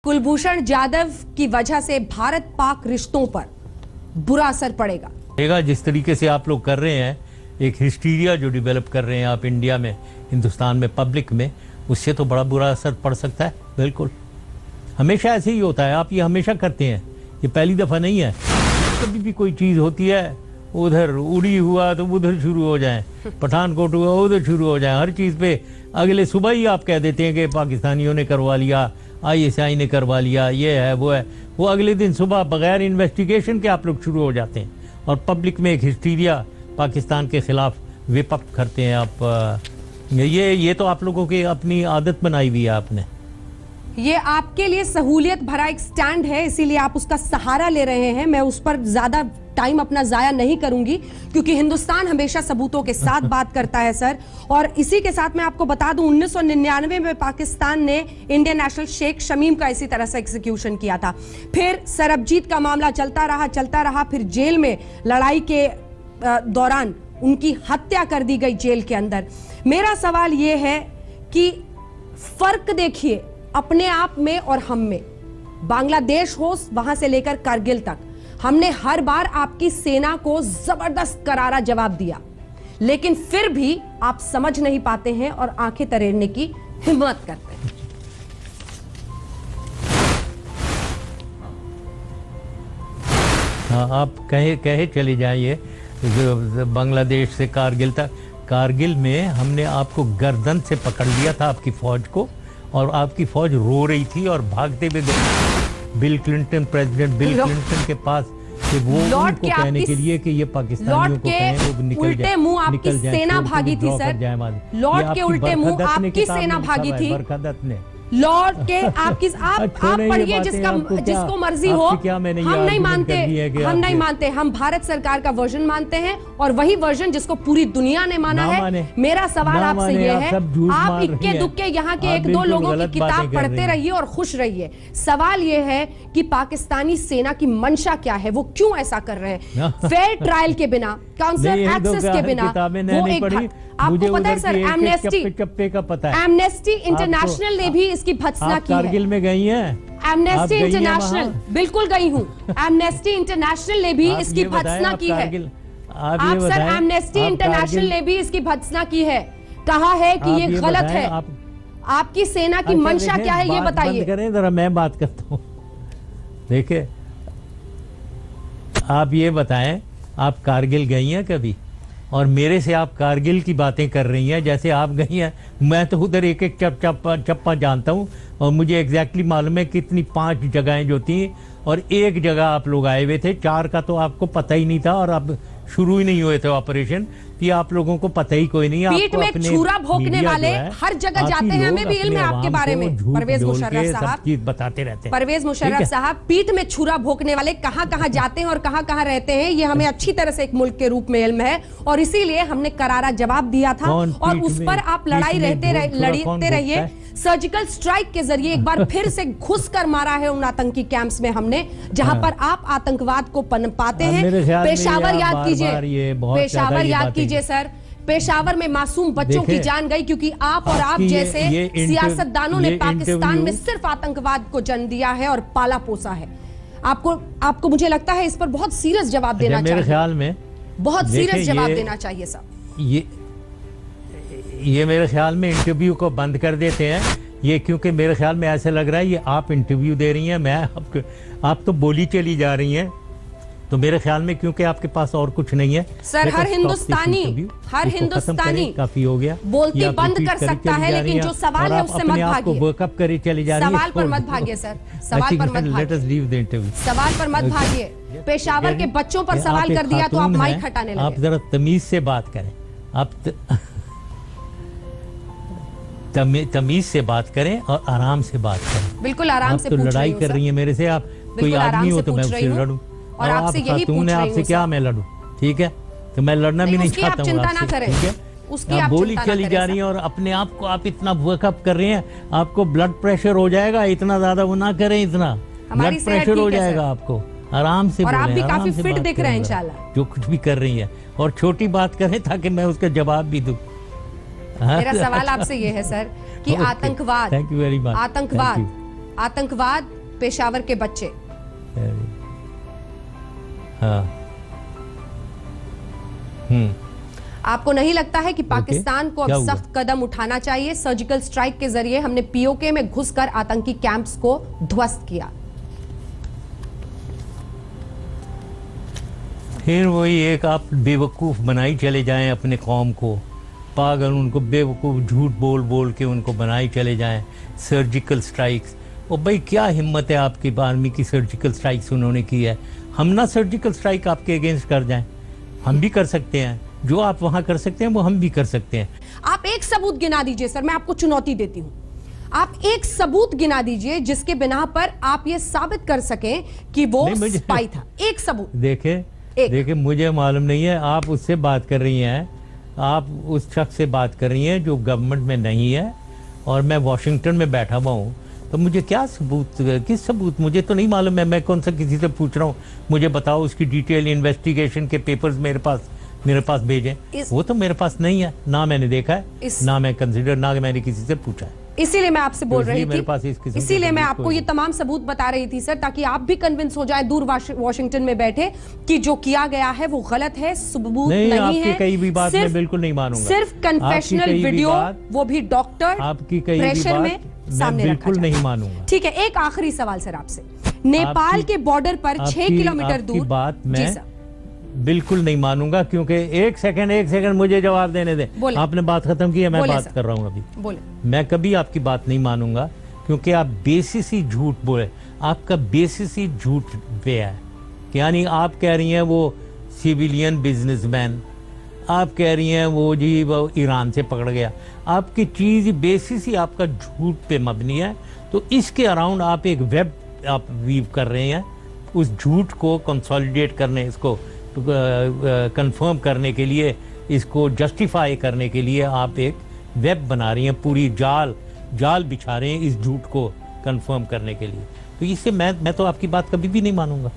कुलभूषण जाधव की वजह से भारत पाक रिश्तों पर बुरा असर पड़ेगा। जिस तरीके से आप लोग कर रहे हैं, एक हिस्टीरिया जो डेवलप कर रहे हैं आप इंडिया में, हिंदुस्तान में, पब्लिक में, उससे तो बड़ा बुरा असर पड़ सकता है। बिल्कुल, हमेशा ऐसे ही होता है। आप ये हमेशा करते हैं, ये पहली दफ़ा नहीं है। कभी भी कोई चीज़ होती है, उधर उड़ी हुआ तो उधर शुरू हो जाए, पठानकोट हुआ उधर शुरू हो जाए। हर चीज़ पे अगले सुबह ही आप कह देते हैं कि पाकिस्तानियों ने करवा लिया, ISI ने करवा लिया, ये है वो है। वो अगले दिन सुबह बगैर इन्वेस्टिगेशन के आप लोग शुरू हो जाते हैं और पब्लिक में एक हिस्टीरिया पाकिस्तान के खिलाफ विपप करते हैं आप। ये तो आप लोगों की अपनी आदत बनाई हुई है आपने। ये आपके लिए सहूलियत भरा एक स्टैंड है, इसीलिए आप उसका सहारा ले रहे हैं। मैं उस पर ज्यादा टाइम अपना जाया नहीं करूंगी, क्योंकि हिंदुस्तान हमेशा सबूतों के साथ बात करता है सर। और इसी के साथ मैं आपको बता दूं, 1999 में पाकिस्तान ने इंडियन नेशनल शेख शमीम का इसी तरह से एग्जीक्यूशन किया था। फिर सरबजीत का मामला चलता रहा, फिर जेल में लड़ाई के दौरान उनकी हत्या कर दी गई जेल के अंदर। मेरा सवाल यह है कि फर्क देखिए अपने आप में और हम में। बांग्लादेश हो, वहां से लेकर कारगिल तक, हमने हर बार आपकी सेना को जबरदस्त करारा जवाब दिया, लेकिन फिर भी आप समझ नहीं पाते हैं और आंखें तरेड़ने की हिम्मत करते हैं। हाँ, आप कहे चले जाइए बांग्लादेश से कारगिल तक। कारगिल में हमने आपको गर्दन से पकड़ लिया था, आपकी फौज को, और आपकी फौज रो रही थी और भागते हुए गए bill Clinton, president bill Clinton के पास, कि वो उनको कहने के लिए कि ये पाकिस्तानियों को कहें वो निकल जाए, आपकी सेना भागी थी सर। लॉर्ड के उल्टे मुंह आपकी सेना भागी थी। बरकत ने लॉर्ड के आप पढ़िए जिसको मर्जी हो। हम नहीं मानते, हम भारत सरकार का वर्जन मानते हैं और वही वर्जन जिसको पूरी दुनिया ने माना है। मेरा सवाल आपसे ये है, आप इक्के दुक्के यहाँ के एक दो लोगों की किताब पढ़ते रहिए और खुश रहिए। सवाल ये है कि पाकिस्तानी सेना की मंशा क्या है, वो क्यों ऐसा कर रहे हैं? फेयर ट्रायल के बिना, काउंसलर एक्सेस के बिना, वो एक आपको पता है सर, एमनेस्टी इंटरनेशनल ने भी इसकी भत्सना की है। कारगिल में गई हैं? एमनेस्टी इंटरनेशनल, बिल्कुल गई हूँ। एमनेस्टी इंटरनेशल ने भी इसकी भत्सना की है। आप सर, एमनेस्टी इंटरनेशनल ने भी इसकी भत्सना की है, कहा है कि ये गलत है। आपकी सेना की मंशा क्या है, ये बताइए। करें जरा, मैं बात करता हूँ। देखिए, आप ये बताएं, आप कारगिल गई हैं कभी? और मेरे से आप कारगिल की बातें कर रही हैं जैसे आप गई हैं। मैं तो उधर एक एक चप्पा जानता हूँ और मुझे एग्जैक्टली मालूम है कितनी 5 जगहें जो थी, और एक जगह आप लोग आए हुए थे, 4 का तो आपको पता ही नहीं था और अब शुरू ही नहीं हुए थे ऑपरेशन, कि आप लोगों को पता ही कोई नहीं। पीठ में छुरा भोंकने वाले हर जगह जाते हैं, हमें भी इल्म है आपके बारे में। परवेज मुशर्रफ साहब बताते रहते हैं। परवेज मुशर्रफ साहब, पीठ में छुरा भोंकने वाले कहां जाते हैं और कहां रहते हैं, ये हमें अच्छी तरह से एक मुल्क के रूप में इल्म है, और इसीलिए हमने करारा जवाब दिया था और उस पर आप लड़ते रहिए। सर्जिकल स्ट्राइक के जरिए एक बार फिर से घुस कर मारा है उन आतंकी कैंप्स में हमने, जहां पर आप आतंकवाद को पनपाते हैं। पेशावर याद कीजिए, पेशावर याद कीजिए सर, पेशावर में मासूम बच्चों की जान गई क्योंकि आप और आप जैसे सियासतदानों ने पाकिस्तान में सिर्फ आतंकवाद को जन्म दिया है और पाला पोसा है। आपको मुझे लगता है इस पर बहुत सीरियस जवाब देना चाहिए। मेरे ख्याल में बहुत सीरियस जवाब देना चाहिए साहब। ये मेरे ख्याल में इंटरव्यू को बंद कर देते हैं ये, क्योंकि मेरे ख्याल में ऐसे लग रहा है ये आप इंटरव्यू दे रही हैं, मैं आप तो बोली चली जा रही हैं। तो मेरे ख्याल में क्योंकि आपके पास और कुछ नहीं है सर, हर हिंदुस्तानी काफी हो गया, बोलती बंद कर सकता है, लेकिन जो सवाल है उससे मत भागिए। वर्कअप करे चली जा रही है, सवाल पर मत भागिए सर, सवाल पर मत भागिए, सवाल पर मत भागिए। पेशावर के बच्चों पर सवाल कर दिया तो आप माइक हटाने लगे। आप जरा तमीज से बात करें, आप तमीज से बात करें और आराम से बात करें। बिल्कुल आराम से पूछ रही हूं। लड़ाई कर रही है मेरे से, आप कोई आदमी हो तो मैं उससे लड़ूं, और आपसे यही पूछ रही हूं। आपसे क्या मैं लड़ूं? ठीक है, तो मैं लड़ना भी नहीं चाहता हूं। चिंता ना करें, उसकी आप बोली चली जा रही है और अपने आप को आप इतना वर्कअप कर रहे हैं, आपको ब्लड प्रेशर हो जाएगा। इतना ज्यादा वो ना करें, इतना ब्लड प्रेशर हो जाएगा आपको। आराम से, और आप भी काफी फिट दिख रहे हैं इंशाल्लाह, जो कुछ भी कर रही है। और छोटी बात करें ताकि मैं उसका जवाब भी दूं। मेरा सवाल आपसे ये है सर कि आतंकवाद पेशावर के बच्चे। हाँ। आपको नहीं लगता है कि पाकिस्तान को अब सख्त कदम उठाना चाहिए? सर्जिकल स्ट्राइक के जरिए हमने पीओके में घुसकर आतंकी कैंप्स को ध्वस्त किया। फिर वही एक आप बेवकूफ़ बनाई चले जाएं अपने कौम को, पागल, उनको बेवकूफ़ झूठ बोल बोल के उनको बनाई चले जाएं। सर्जिकल स्ट्राइक्स, और भाई क्या हिम्मत है आपकी आर्मी की, सर्जिकल स्ट्राइक्स उन्होंने की है। हम ना सर्जिकल स्ट्राइक आपके अगेंस्ट कर जाएं, हम भी कर सकते हैं। जो आप वहां कर सकते हैं वो हम भी कर सकते हैं। आप एक सबूत गिना दीजिए सर, मैं आपको चुनौती देती हूं। आप एक सबूत गिना दीजिए जिसके बिना पर आप ये साबित कर सकें कि वो स्पाई था। एक सबूत। देखिए मुझे मालूम नहीं है, आप उससे बात कर रही हैं, आप उस शख्स से बात कर रही हैं जो गवर्नमेंट में नहीं है, और मैं वॉशिंगटन में बैठा हुआ हूँ, तो मुझे क्या सबूत, किस सबूत, मुझे तो नहीं मालूम है। मैं कौन सा किसी से पूछ रहा हूँ, मुझे बताओ उसकी डिटेल इन्वेस्टिगेशन के पेपर्स मेरे पास भेजें। वो तो मेरे पास नहीं है, ना मैंने देखा है, ना मैं कंसिडर, ना मैंने किसी से पूछा है। इसीलिए मैं आपसे बोल रही थी, इसीलिए मैं आपको ये नहीं। तमाम सबूत बता रही थी सर, ताकि आप भी कन्विंस हो जाए दूर वॉशिंगटन में बैठे कि जो किया गया है वो गलत है, सबूत नहीं है। कई भी बात मैं बिल्कुल नहीं मानूंगा। सिर्फ कन्फेशनल वीडियो, वो भी डॉक्टर आपकी कई प्रेशर में सामने बिल्कुल नहीं मानूंगा। ठीक है, एक आखिरी सवाल सर आपसे। नेपाल के बॉर्डर पर 6 किलोमीटर दूर, बात मैं बिल्कुल नहीं मानूंगा, क्योंकि एक सेकंड मुझे जवाब देने दें। आपने बात खत्म की है, मैं बात कर रहा हूं अभी। बोले। मैं कभी आपकी बात नहीं मानूंगा, क्योंकि आप बेसिस ही झूठ बोले, आपका बेसिस ही झूठ पे है। यानी आप कह रही हैं वो सिविलियन बिजनेसमैन, आप कह रही हैं वो जी वो ईरान से पकड़ गया, आपकी चीज़ बेसिस ही आपका झूठ पे मबनी है। तो इसके अराउंड आप एक वेब आप वीव कर रहे हैं, उस झूठ को कंसोलिडेट करने, इसको कंफर्म करने के लिए, इसको जस्टिफाई करने के लिए आप एक वेब बना रही हैं, पूरी जाल बिछा रहे हैं इस झूठ को कंफर्म करने के लिए। तो इससे मैं तो आपकी बात कभी भी नहीं मानूंगा।